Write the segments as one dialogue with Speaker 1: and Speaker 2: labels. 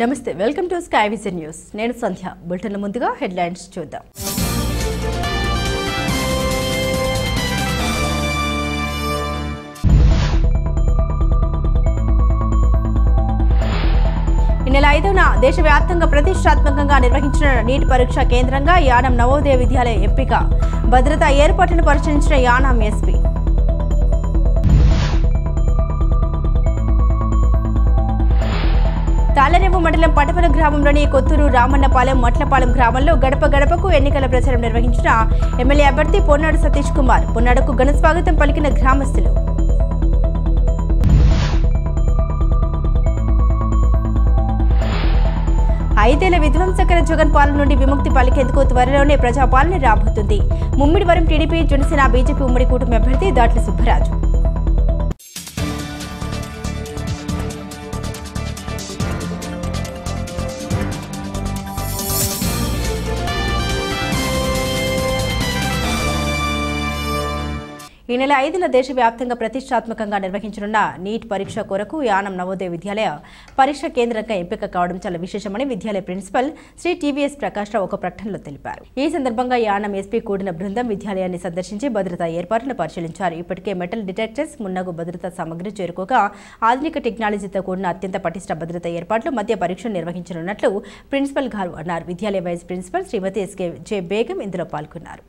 Speaker 1: నమస్తే welcome to sky vision news నేను సంధ్య bulletin ముందుగా హెడ్లైన్స్ చూద్దాం ఈ నెల 5న దేశవ్యాప్తంగా ప్రతిష్టాత్మకంగా నిర్వహించిన నీట్ పరీక్ష కేంద్రంగా యానం నవోదయ విద్యాలయ ఎంపిక భద్రతా ఏర్పాట్లను పరిశీలించిన యానం ఎస్పీ తాళరేవు మండలం పటపల గ్రామంలోని కొత్తూరు రామన్నపాలెం మట్లపాలెం గ్రామంలో గడప గడపకు ఎన్నికల ప్రచారం నిర్వహించిన ఎమ్మెల్యే అభ్యర్థి పొన్నాడు సతీష్ కుమార్ పొన్నాడుకు ఘన స్వాగతం పలికిన గ్రామస్తులు. ఐదేళ్ల విధ్వంసకర జగన్ పాలన నుండి విముక్తి పలికేందుకు త్వరలోనే ప్రజాపాలన రాబోతుంది. ముమ్మిడివరం టీడీపీ జనసేన బీజేపీ ఉమ్మడి కూటమి అభ్యర్థి దాట్ల సుబ్బరాజు. ఈ నెల 5న దేశవ్యాప్తంగా ప్రతిష్టాత్మకంగా నిర్వహించనున్న నీట్ పరీక్ష కొరకు యానం నవోదయ విద్యాలయ పరీక్ష కేంద్రంగా ఎంపిక కావడం చాలా విశేషమని విద్యాలయ ప్రిన్సిపల్ శ్రీ టీవీఎస్ ప్రకాష్ రావు ఒక ప్రకటనలో తెలిపారు. ఈ సందర్భంగా యానం ఎస్పీ కూడిన బృందం విద్యాలయాన్ని సందర్శించి భద్రతా ఏర్పాట్లను పరిశీలించారు. ఇప్పటికే మెటల్ డిటెక్టర్స్ మున్నగు భద్రతా సామగ్రి చేరుకోగా ఆధునిక టెక్నాలజీతో కూడిన అత్యంత పటిష్ట భద్రతా ఏర్పాట్లు మధ్య పరీక్ష నిర్వహించనున్నట్లు ప్రిన్సిపల్ గారు అన్నారు. విద్యాలయ వైస్ ప్రిన్సిపల్ శ్రీమతి ఎస్కే జే బేగం ఇందులో పాల్గొన్నారు.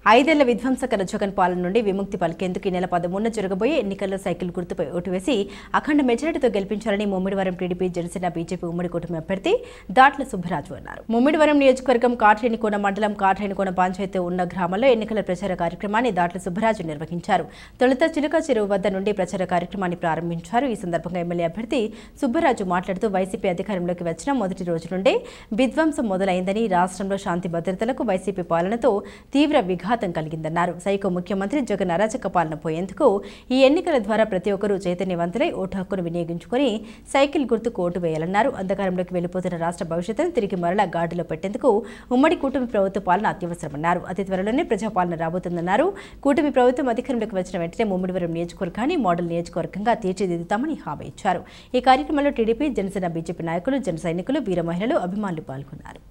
Speaker 1: ఐదేళ్ల విధ్వంసకర జగన్ పాలన నుండి విముక్తి పలికేందుకు ఈ నెల 13న జరగబోయే ఎన్నికల్లో సైకిల్ గుర్తుపై ఓటు వేసి అఖండ మెజారిటీతో గెలిపించాలని ముమ్మిడివరం టీడీపీ జనసేన బీజేపీ ఉమ్మడి కూటమి అభ్యర్థి దాట్ల సుబ్బరాజు అన్నారు. ముమ్మిడివరం నియోజకవర్గం కాట్రేనికోన మండలం కాట్రేనికోన పంచాయతీ ఉన్న గ్రామంలో ఎన్నికల ప్రచార కార్యక్రమాన్ని దాట్ల సుబ్బరాజు నిర్వహించారు. తొలుత చిలుక చెరువు వద్ద నుండి ప్రచార కార్యక్రమాన్ని ప్రారంభించారు. ఈ సందర్భంగా ఎమ్మెల్యే అభ్యర్థి సుబ్బరాజు మాట్లాడుతూ వైసీపీ అధికారంలోకి వచ్చిన మొదటి రోజు నుండే విధ్వంసం మొదలైందని రాష్ట్రంలో శాంతి భద్రతలకు వైసీపీ పాలనతో తీవ్ర విఘాతం కలిగిందన్నారు. సైకో ముఖ్యమంత్రి జగన్ అరాచక పాలన పోయేందుకు ఈ ఎన్నికల ద్వారా ప్రతి ఒక్కరూ చైతన్యవంతులై ఓటు హక్కును వినియోగించుకుని సైకిల్ గుర్తుకు ఓటు వేయాలన్నారు. అంధకారంలోకి వెళ్లిపోతున్న రాష్ట్ర భవిష్యత్తును తిరిగి మరలా గాడిలో పెట్టేందుకు ఉమ్మడి కూటమి ప్రభుత్వ పాలన అత్యవసరమన్నారు. అతి త్వరలోనే ప్రజాపాలన రాబోతుందన్నారు. కూటమి ప్రభుత్వం అధికారంలోకి వచ్చిన వెంటనే ముమ్మిడివరం నియోజకవర్గాన్ని మోడల్ నియోజకవర్గంగా తీర్చిదిద్దుతామని హామీ ఇచ్చారు. ఈ కార్యక్రమంలో టీడీపీ జనసేన బీజేపీ నాయకులు జన సైనికులు వీర మహిళలు అభిమానులు పాల్గొన్నారు.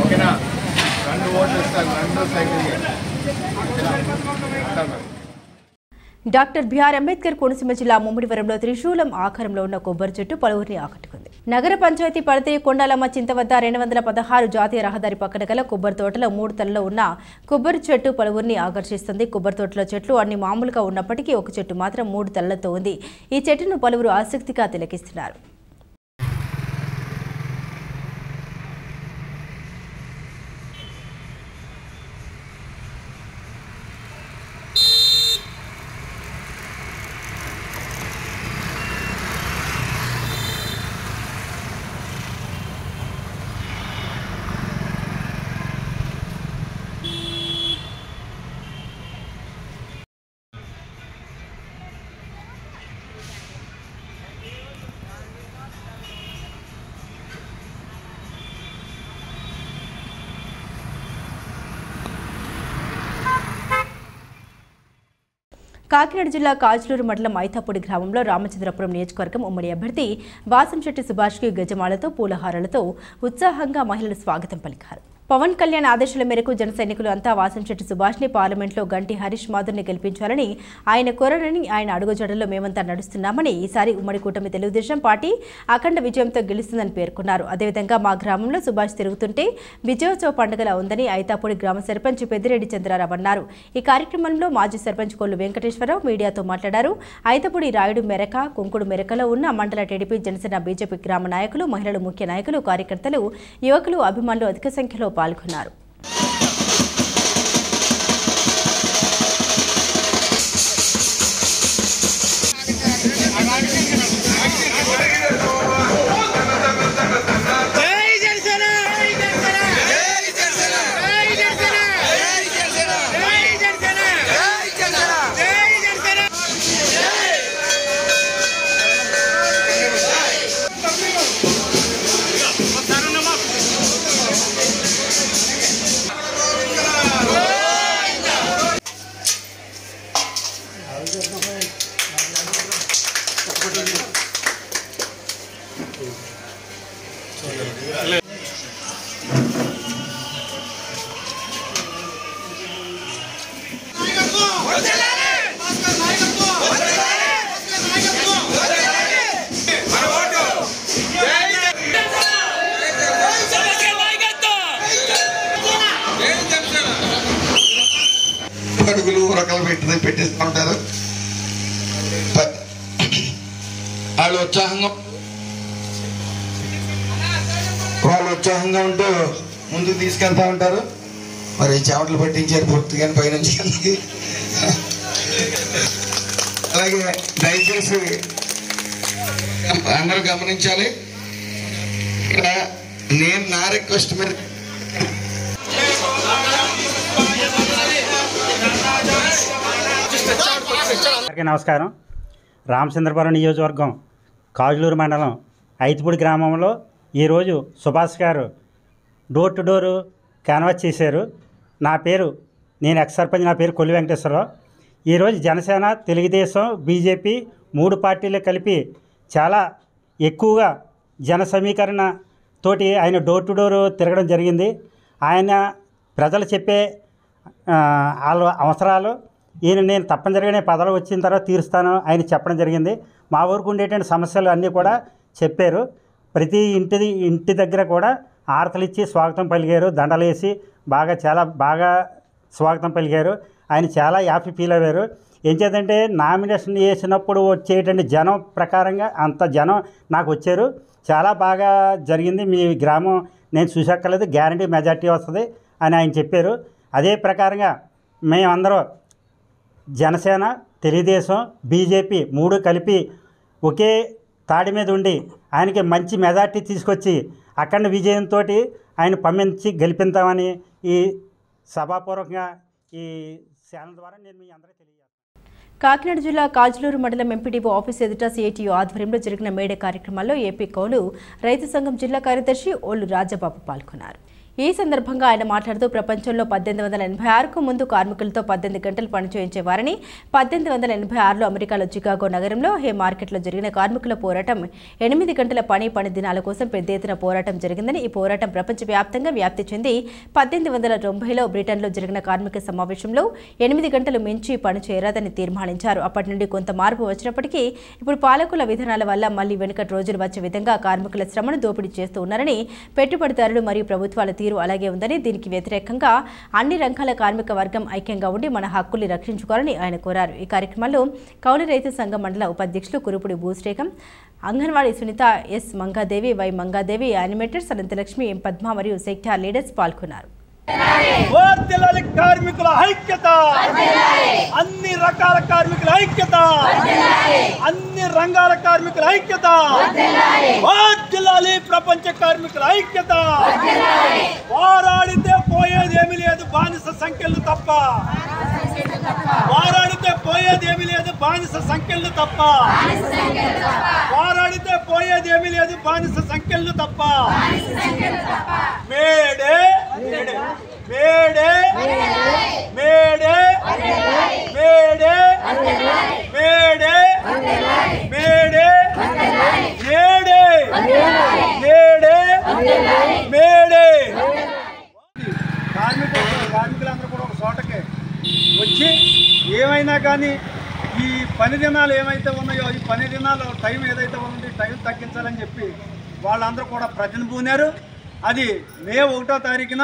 Speaker 2: ఓకేనా 2 ఓట్లు ఇస్తాను 2 cycle.
Speaker 1: Doctor BR Ambedkar Konaseema జిల్లా ముమ్మిడివరంలో త్రిశూలం ఆకారంలో ఉన్న కొబ్బరి చెట్టు పలువురిని ఆకట్టుకుంది. నగర పంచాయతీ పరిధి కొండాలమ్మ చింత వద్ద 216 జాతీయ రహదారి పక్కన గల కొబ్బరి తోటలో 3 తలలో ఉన్న కొబ్బరి చెట్టు పలువురిని ఆకర్షిస్తుంది. కొబ్బరి తోటలో చెట్లు అన్ని మామూలుగా ఉన్నప్పటికీ ఒక చెట్టు మాత్రం 3 తలలతో ఉంది. ఈ చెట్టును పలువురు ఆసక్తిగా తిలకిస్తున్నారు. కాకినాడ జిల్లా కాజులూరు మండలం ఐతాపూడి గ్రామంలో రామచంద్రపురం నియోజకవర్గం ఉమ్మడి అభ్యర్థి వాసంశెట్టి సుభాష్కి గజమాలతో పూలహారాలతో ఉత్సాహంగా మహిళలు స్వాగతం పలికారు. పవన్ కళ్యాణ్ ఆదేశాల మేరకు జన సైనికులు అంతా వాసంశెట్టి సుభాష్ని పార్లమెంట్లో గంటి హరీష్ మాధుర్ని గెలిపించాలని ఆయన కోరారని, ఆయన అడుగుజాడల్లో మేమంతా నడుస్తున్నామని, ఈసారి ఉమ్మడి కూటమి తెలుగుదేశం పార్టీ అఖండ విజయంతో గెలుస్తుందని పేర్కొన్నారు. అదేవిధంగా మా గ్రామంలో సుభాష్ తిరుగుతుంటే విజయోత్సవ పండుగలా ఉందని ఐతాపూడి గ్రామ సర్పంచ్ పెద్దిరెడ్డి చంద్రారావు అన్నారు. ఈ కార్యక్రమంలో మాజీ సర్పంచ్ కొల్లు వెంకటేశ్వరరావు మీడియాతో మాట్లాడారు. ఐతాపూడి రాయుడు మెరక, కుంకుడు మెరకలో ఉన్న మండల టీడీపీ, జనసేన, బీజేపీ గ్రామ నాయకులు, మహిళలు, ముఖ్య నాయకులు, కార్యకర్తలు, యువకులు, అభిమానులు అధిక సంఖ్యలో పాల్గొన్నారు.
Speaker 3: అడుగులు రకాలు పెట్టిస్తూ ఉంటారు. వాళ్ళు ఉత్సాహంగా ఉంటూ ముందుకు తీసుకెళ్తా ఉంటారు. మరి చెమటలు పట్టించారు పూర్తిగా పైనుంచి కిందకి. అలాగే దయచేసి అందరూ గమనించాలి. ఇక్కడ నేను నా రిక్వెస్ట్ మీద
Speaker 4: నమస్కారం. రామచంద్రపురం నియోజకవర్గం కాజులూరు మండలం ఐతిపూడి గ్రామంలో ఈరోజు సుభాష్ గారు డోర్ టు డోరు క్యాన్వాస్ చేశారు. నేను ఎక్స్ సర్పంచ్, నా పేరు కొల్లు వెంకటేశ్వరరావు. ఈరోజు జనసేన, తెలుగుదేశం, బీజేపీ 3 పార్టీలు కలిపి చాలా ఎక్కువగా జన సమీకరణ తోటి ఆయన డోర్ టు డోరు తిరగడం జరిగింది. ఆయన ప్రజలు చెప్పే వాళ్ళ అవసరాలు నేను తప్పనిసరిగానే పదవి వచ్చిన తర్వాత తీరుస్తాను ఆయన చెప్పడం జరిగింది. మా ఊరికి ఉండేటువంటి సమస్యలు అన్నీ కూడా చెప్పారు. ప్రతి ఇంటి దగ్గర కూడా ఆరతలు ఇచ్చి స్వాగతం పలికారు, దండలు వేసి చాలా బాగా స్వాగతం పలికారు. ఆయన చాలా హ్యాపీ ఫీల్ అయ్యారు. ఏం చేద్దంటే నామినేషన్ వేసినప్పుడు వచ్చేటువంటి జనం ప్రకారంగా అంత జనం నాకు వచ్చారు. చాలా బాగా జరిగింది. మీ గ్రామం నేను చూసక్కర్లేదు, గ్యారంటీ మెజార్టీ వస్తుంది అని ఆయన చెప్పారు. అదే ప్రకారంగా మేమందరం జనసేన, తెలుగుదేశం, బీజేపీ 3 కలిపి ఒకే తాడి మీద ఉండి ఆయనకి మంచి మెజార్టీ తీసుకొచ్చి అఖండ విజయంతో ఆయన పంపించి గెలిపిస్తామని ఈ సభాపూర్వకంగా ఈ ఛానల్ ద్వారా నేను మీ అందరికీ తెలియజేస్తాను.
Speaker 1: కాకినాడ జిల్లా కాజులూరు మండలం ఎంపీడీఓ ఆఫీస్ ఎదుట సిఐటియు ఆధ్వర్యంలో జరిగిన మేడే కార్యక్రమాల్లో ఏపీ కౌలు రైతు సంఘం జిల్లా కార్యదర్శి ఓళ్లు రాజబాబు పాల్గొన్నారు. ఈ సందర్భంగా ఆయన మాట్లాడుతూ ప్రపంచంలో 1886కు ముందు కార్మికులతో 18 గంటలు పనిచేయించేవారని, 1886లో అమెరికాలో చికాగో నగరంలో హే మార్కెట్లో జరిగిన కార్మికుల పోరాటం 8 గంటల పని దినాల కోసం పెద్ద ఎత్తున పోరాటం జరిగిందని, ఈ పోరాటం ప్రపంచవ్యాప్తంగా వ్యాప్తి చెంది 1890లో బ్రిటన్లో జరిగిన కార్మిక సమావేశంలో 8 గంటలు మించి పని చేయరాదని తీర్మానించారు. అప్పటి నుండి కొంత మార్పు వచ్చినప్పటికీ ఇప్పుడు పాలకుల విధానాల వల్ల మళ్లీ వెనుకటి రోజులు వచ్చే విధంగా కార్మికుల శ్రమను దోపిడీ చేస్తూ ఉన్నారని, పెట్టుబడిదారులు మరియు ప్రభుత్వాల తీరు అలాగే ఉందని, దీనికి వ్యతిరేకంగా అన్ని రంగాల కార్మిక వర్గం ఐక్యంగా ఉండి మన హక్కుల్ని రక్షించుకోవాలని ఆయన కోరారు. ఈ కార్యక్రమంలో కౌలు రైతు సంఘం మండల ఉపాధ్యక్షులు Kurupudi Bhushrekham, Anganwadi Sunitha, S Mangadevi, Y Mangadevi, animators Anantalakshmi, M Padma మరియు సెక్టార్ లీడర్స్ పాల్గొన్నారు.
Speaker 5: కార్మికుల ఐక్యత, అన్ని రకాల కార్మికుల ఐక్యత, అన్ని రంగాల కార్మికుల ఐక్యత, ప్రపంచ కార్మికుల ఐక్యత. పోరాడితే పోయేదేమీ లేదు, బానిస సంఖ్యలు తప్ప. పోరాడితే పోయేదేమీ లేదు, బానిస సంఖ్యలు తప్ప. పోరాడితే పోయేదేమీ లేదు, బానిస సంఖ్యలు తప్ప. మేడే మేడే మేడే మేడే నుంచి ఏమైనా కానీ ఈ పని దినాలు ఏమైతే ఉన్నాయో ఈ పని దినాలు టైం ఏదైతే ఉందో టైం తగ్గించాలని చెప్పి వాళ్ళందరూ కూడా ప్రతిని పూనారు. అది మే 1వ తారీఖున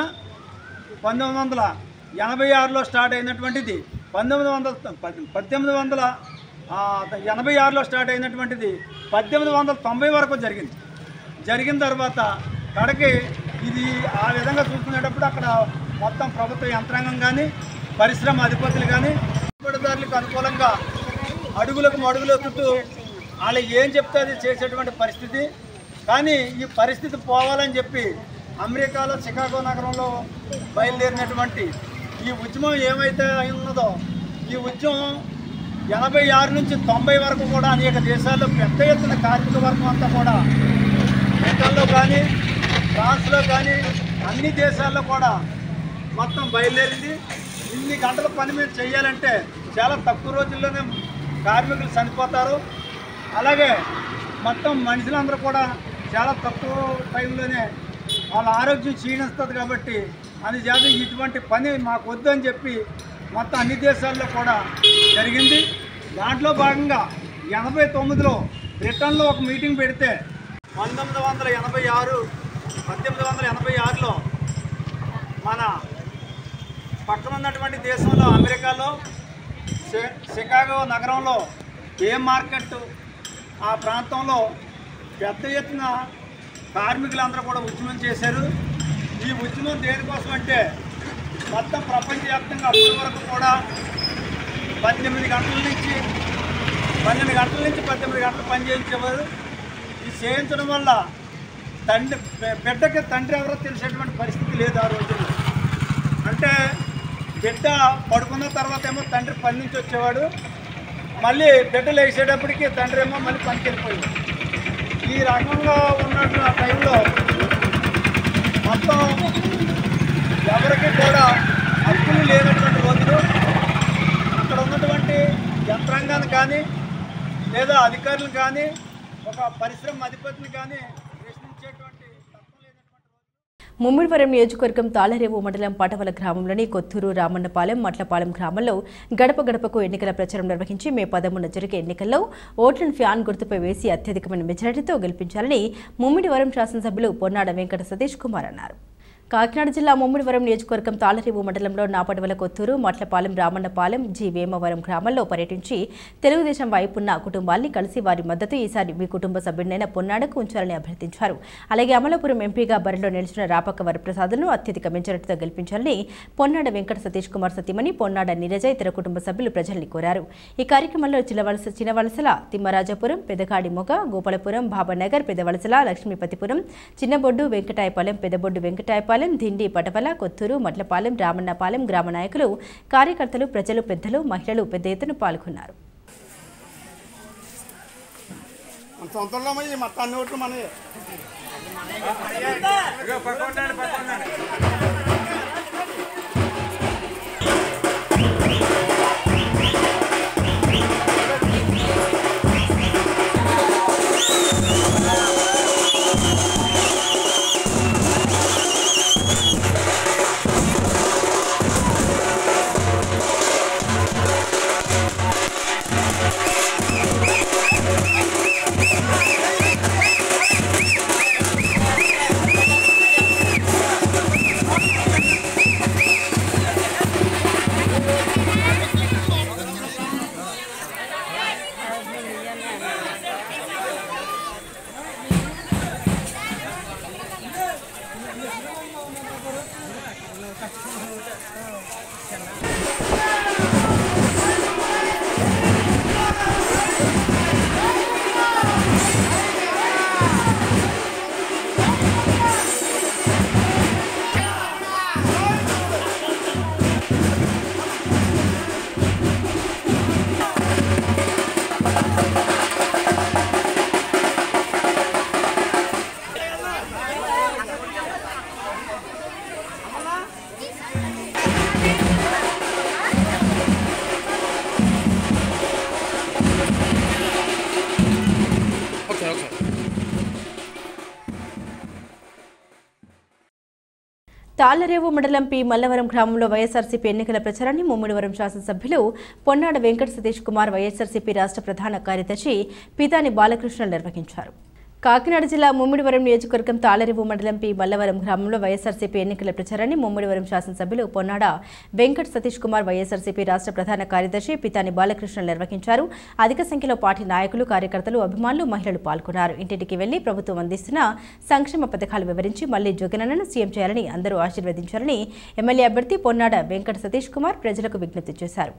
Speaker 5: 1986లో స్టార్ట్ అయినటువంటిది 1886లో స్టార్ట్ అయినటువంటిది 1890 వరకు జరిగిన తర్వాత కడకి ఇది ఆ విధంగా చూసుకునేటప్పుడు అక్కడ మొత్తం ప్రభుత్వ యంత్రాంగం కానీ పరిశ్రమ అధిపతులు కానీ పెట్టుబడిదారులకు అనుకూలంగా అడుగులకు మడుగులెత్తుతూ వాళ్ళు ఏం చెప్తే అది చేసేటువంటి పరిస్థితి. కానీ ఈ పరిస్థితి పోవాలని చెప్పి అమెరికాలో చికాగో నగరంలో బయలుదేరినటువంటి ఈ ఉద్యమం ఏమైతే ఉన్నదో ఈ ఉద్యమం 86 నుంచి 90 వరకు కూడా అనేక దేశాల్లో పెద్ద ఎత్తున కార్మిక వర్గం అంతా కూడా బ్రిటన్లో కానీ ఫ్రాన్స్లో కానీ అన్ని దేశాల్లో కూడా మొత్తం బయలుదేరింది. ఇన్ని గంటల పని మీరు చేయాలంటే చాలా తక్కువ రోజుల్లోనే కార్మికులు చనిపోతారు. అలాగే మొత్తం మనుషులందరూ కూడా చాలా తక్కువ టైంలోనే వాళ్ళ ఆరోగ్యం క్షీణిస్తుంది. కాబట్టి అందుచేత ఇటువంటి పని మాకు వద్దు అని చెప్పి మొత్తం అన్ని దేశాల్లో కూడా జరిగింది. దాంట్లో భాగంగా 89లో బ్రిటన్లో ఒక మీటింగ్ పెడితే 1886లో మన పక్కన ఉన్నటువంటి దేశంలో అమెరికాలో చికాగో నగరంలో ఏ మార్కెట్ ఆ ప్రాంతంలో పెద్ద ఎత్తున కార్మికులందరూ కూడా ఉద్యమం చేశారు. ఈ ఉద్యమం దేనికోసం అంటే మొత్తం ప్రపంచవ్యాప్తంగా అప్పటి వరకు కూడా 12 గంటల నుంచి 18 గంటలు పనిచేయించేవారు. ఇది చేయించడం వల్ల బిడ్డకి తండ్రి ఎవరో తెలిసేటువంటి పరిస్థితి లేదు ఆ రోజుల్లో. అంటే బిడ్డ పడుకున్న తర్వాత ఏమో తండ్రి పని నుంచి వచ్చేవాడు, మళ్ళీ బిడ్డ లేచేటప్పటికి తండ్రి ఏమో మళ్ళీ పనికి వెళ్ళిపోయాడు. ఈ రకంగా ఉన్నట్టు ఆ టైంలో మొత్తం ఎవరికి కూడా హక్కులు లేనటువంటి రోజులు. అక్కడ ఉన్నటువంటి యంత్రాంగాన్ని కానీ లేదా అధికారులు కానీ ఒక పరిశ్రమ అధిపతిని కానీ ప్రశ్నించేటువంటి తత్వం లేనటువంటి
Speaker 1: ముమ్మిడివరం నియోజకవర్గం తాళరేవు మండలం పటవల గ్రామంలోని కొత్తూరు రామన్నపాలెం మట్లపాలెం గ్రామంలో గడప గడపకు ఎన్నికల ప్రచారం నిర్వహించి మే 13న జరిగే ఎన్నికల్లో ఓట్లను ఫ్యాన్ గుర్తుపై వేసి అత్యధికమైన మెజారిటీతో గెలిపించాలని ముమ్మిడివరం శాసనసభ్యులు పొన్నాడ వెంకట సతీష్ కుమార్ అన్నారు. కాకినాడ జిల్లా ముమ్మిడివరం నియోజకవర్గం తాళరేవు మండలంలో నాపడవల కొత్తూరు మట్లపాలెం రామన్నపాలెం జి వేమవరం గ్రామాల్లో పర్యటించి తెలుగుదేశం వైపున్న కుటుంబాల్ని కలిసి వారి మద్దతు ఈసారి మీ కుటుంబ సభ్యుడైన పొన్నాడకు ఉంచాలని అభ్యర్థించారు. అలాగే అమలాపురం ఎంపీగా బరిలో నిలిచిన రాపక్క వరప్రసాద్ను అత్యధిక మెజారిటీతో గెలిపించాలని పొన్నాడ వెంకట సతీష్ కుమార్ సతీమణి పొన్నాడ నీరజ ఇతర కుటుంబ సభ్యులు ప్రజల్ని కోరారు. ఈ కార్యక్రమంలో చిన్నవలసల తిమ్మరాజపురం పెదకాడి మొగ గోపాలపురం బాబానగర్ పెదవలసల లక్ష్మీపతిపురం చిన్నబొడ్డు వెంకటాయపాలెం పెదబొడ్డు వెంకటాయపాలెం దిండి పటవల కొత్తూరు మట్లపాలెం రామన్నపాలెం గ్రామ నాయకులు కార్యకర్తలు ప్రజలు పెద్దలు మహిళలు పెద్ద ఎత్తున పాల్గొన్నారు. తాళ్లరేవు మండలం పి మల్లవరం గ్రామంలో వైఎస్ఆర్సీపీ ఎన్నికల ప్రచారాన్ని ముమ్మిడివరం శాసనసభ్యులు పొన్నాడ వెంకట సతీష్ కుమార్ వైఎస్ఆర్సీపీ రాష్ట్ర ప్రధాన కార్యదర్శి పితాని బాలకృష్ణ నిర్వహించారు. కాకినాడ జిల్లా ముమ్మిడివరం నియోజకవర్గం తాళ్లరేవు మండలం పి మల్లవరం గ్రామంలో వైఎస్ఆర్సీపీ ఎన్నికల ప్రచారాన్ని ముమ్మిడివరం శాసనసభ్యులు పొన్నాడ వెంకట సతీష్ కుమార్ వైఎస్ఆర్సీపీ రాష్ట్ర ప్రధాన కార్యదర్శి పితాని బాలకృష్ణ నిర్వహించారు. అధిక సంఖ్యలో పార్టీ నాయకులు, కార్యకర్తలు, అభిమానులు, మహిళలు పాల్గొన్నారు. ఇంటింటికి వెళ్లి ప్రభుత్వం అందిస్తున్న సంక్షేమ పథకాలు వివరించి మళ్లీ జగనన్నను సీఎం చేయాలని, అందరూ ఆశీర్వదించాలని ఎమ్మెల్యే అభ్యర్థి పొన్నాడ వెంకట సతీష్ కుమార్ ప్రజలకు విజ్ఞప్తి చేశారు.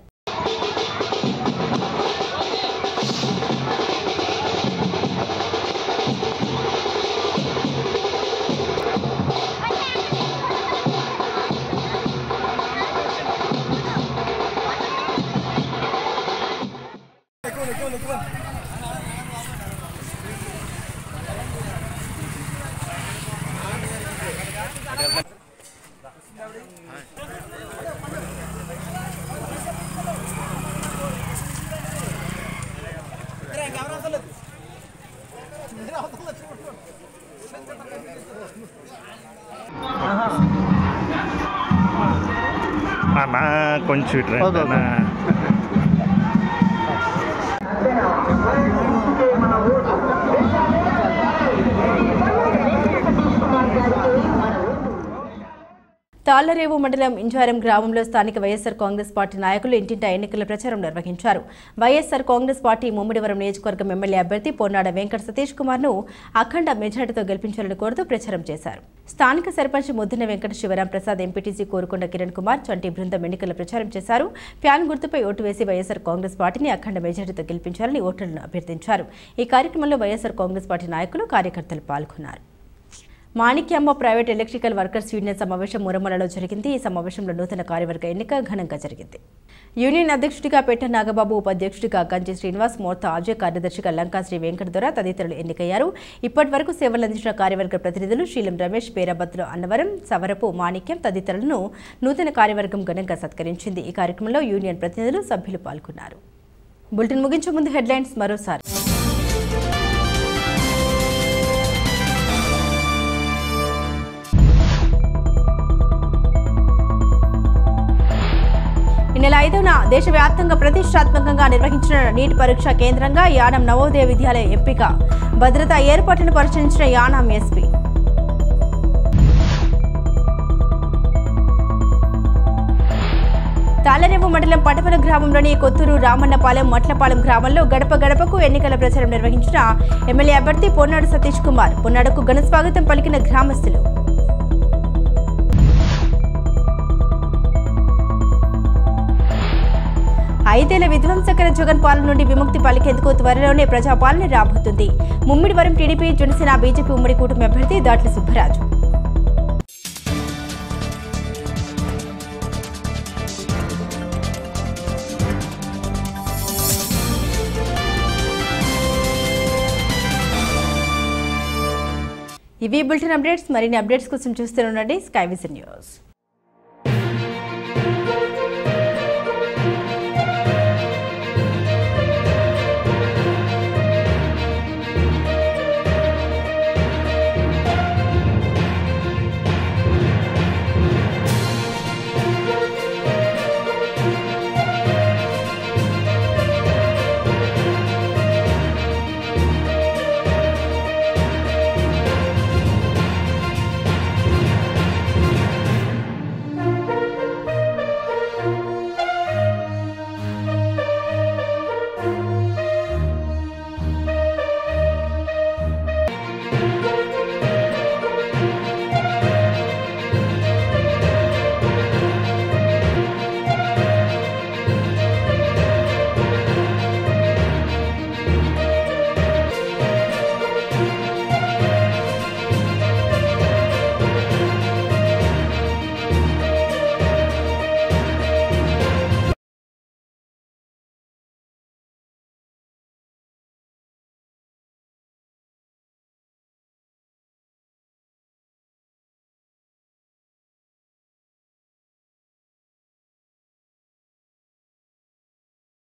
Speaker 6: అన్నా కొంచెం ఇట్లా
Speaker 1: తాళ్లరేవు మండలం ఇంజారం గ్రామంలో స్థానిక వైఎస్ఆర్ కాంగ్రెస్ పార్టీ నాయకులు ఇంటింటా ఎన్నికల ప్రచారం నిర్వహించారు. వైఎస్ఆర్ కాంగ్రెస్ పార్టీ ముమ్మిడివరం నియోజకవర్గం ఎమ్మెల్యే అభ్యర్థి పొన్నాడ వెంకట సతీష్ కుమార్ ను అఖండ మెజారిటీతో గెలిపించాలని కోరుతూ ప్రచారం చేశారు. స్థానిక సర్పంచ్ ముద్దిన వెంకట శివరాం ప్రసాద్, ఎంపీటీసీ కోరుకొండ కిరణ్ కుమార్, చంటి బృందం ఎన్నికల ప్రచారం చేశారు. ఫ్యాన్ గుర్తుపై ఓటు వేసి వైఎస్ఆర్ కాంగ్రెస్ పార్టీని అఖండ మెజారిటీతో గెలిపించాలని ఓటర్లను అభ్యర్థించారు. ఈ కార్యక్రమంలో వైఎస్ఆర్ కాంగ్రెస్ పార్టీ నాయకులు, కార్యకర్తలు పాల్గొన్నారు. Manikyamma private electrical workers union సమావేశం మురమలలో జరిగింది. ఈ సమావేశంలో నూతన కార్యవర్గ ఎన్నిక ఘనంగా జరిగింది. యూనియన్ అధ్యక్షుడిగా పెట్ట నాగబాబు, ఉపాధ్యక్షుడిగా గంజి శ్రీనివాస్, మోర్తా అజయ్, కార్యదర్శిగా లంకా శ్రీ వెంకట దొర తదితరులు ఎన్నికయ్యారు. ఇప్పటి వరకు సేవలందించిన కార్యవర్గ ప్రతినిధులు శీలం రమేష్, పేరాబత్తులు అన్నవరం, సవరపు మాణిక్యం తదితరులను నూతన కార్యవర్గం ఘనంగా సత్కరించింది. ఈ కార్యక్రమంలో యూనియన్ ప్రతినిధులు, సభ్యులు పాల్గొన్నారు. బులెటిన్ ముగించే ముందు హెడ్లైన్స్ మరోసారి. ఈ నెల 5న దేశవ్యాప్తంగా ప్రతిష్టాత్మకంగా నిర్వహించిన నీట్ పరీక్ష కేంద్రంగా యానం నవోదయ విద్యాలయ ఎంపిక, భద్రతా ఏర్పాట్లను పరిశీలించిన యానాం ఎస్పీ. తాళ్లరేవు మండలం పటపల గ్రామంలోని కొత్తూరు, రామన్నపాలెం, మట్లపాలెం గ్రామంలో గడప గడపకు ఎన్నికల ప్రచారం నిర్వహించిన ఎమ్మెల్యే అభ్యర్థి పొన్నాడ సతీష్ కుమార్. పొన్నాడకు ఘన స్వాగతం పలికిన గ్రామస్తులు. 5 ఏళ్ల విధ్వంసకర జగన్ పాలన నుండి విముక్తి పలికేందుకు త్వరలోనే ప్రజాపాలన రాబోతుంది. ముమ్మిడివరం టీడీపీ, జనసేన, బీజేపీ ఉమ్మడి కూటమి అభ్యర్థి దాట్ల సుబ్బరాజు. ఇవి బులెటిన్ అప్డేట్స్. మరిన్ని అప్డేట్స్ కోసం చూస్తూనే ఉండండి స్కై విజన్ న్యూస్.